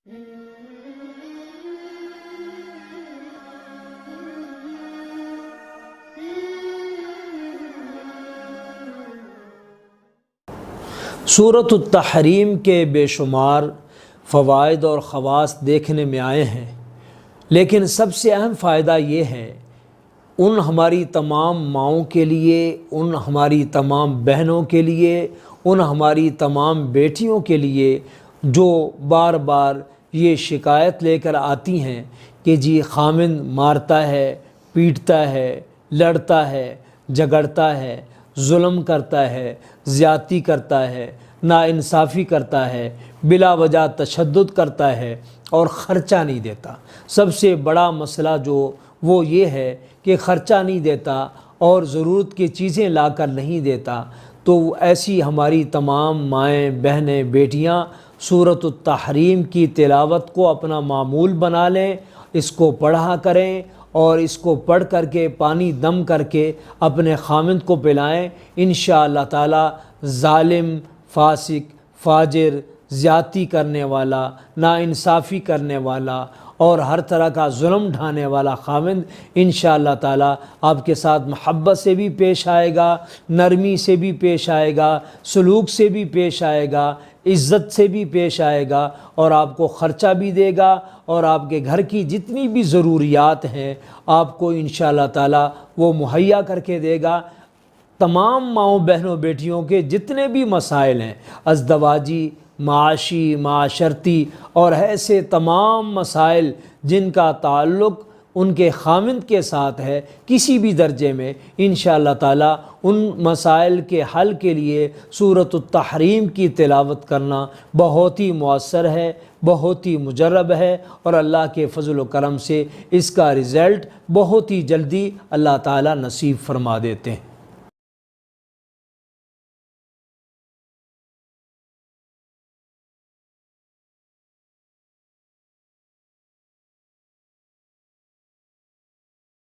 سورۃ التحریم کے بے شمار فوائد اور خواص دیکھنے میں آئے ہیں، لیکن سب سے اہم فائدہ یہ ہے ان ہماری تمام ماؤں کے لیے، ان ہماری تمام بہنوں کے لیے، ان ہماری تمام بیٹیوں کے لیے جو بار بار یہ شکایت لے کر آتی ہیں کہ جی خامند مارتا ہے، پیٹتا ہے، لڑتا ہے، جھگڑتا ہے، ظلم کرتا ہے، زیادتی کرتا ہے، ناانصافی کرتا ہے، بلا وجہ تشدد کرتا ہے اور خرچہ نہیں دیتا۔ سب سے بڑا مسئلہ جو وہ یہ ہے کہ خرچہ نہیں دیتا اور ضرورت کی چیزیں لا کر نہیں دیتا۔ تو ایسی ہماری تمام مائیں، بہنیں، بیٹیاں سورۃ التحریم کی تلاوت کو اپنا معمول بنا لیں، اس کو پڑھا کریں اور اس کو پڑھ کر کے پانی دم کر کے اپنے خامند کو پلائیں۔ انشاءاللہ تعالی ظالم، فاسق، فاجر، زیادتی کرنے والا، ناانصافی کرنے والا اور ہر طرح کا ظلم ڈھانے والا خامند انشاءاللہ تعالی آپ کے ساتھ محبت سے بھی پیش آئے گا، نرمی سے بھی پیش آئے گا، سلوک سے بھی پیش آئے گا، عزت سے بھی پیش آئے گا اور آپ کو خرچہ بھی دے گا اور آپ کے گھر کی جتنی بھی ضروریات ہیں آپ کو انشاءاللہ تعالی وہ مہیا کر کے دے گا۔ تمام ماؤں، بہنوں، بیٹیوں کے جتنے بھی مسائل ہیں، ازدواجی، معاشی، معاشرتی اور ایسے تمام مسائل جن کا تعلق ان کے خامند کے ساتھ ہے کسی بھی درجے میں، انشاءاللہ تعالی ان مسائل کے حل کے لیے سورۃ التحریم کی تلاوت کرنا بہت ہی مؤثر ہے، بہت ہی مجرب ہے اور اللہ کے فضل و کرم سے اس کا رزلٹ بہت ہی جلدی اللہ تعالی نصیب فرما دیتے ہیں۔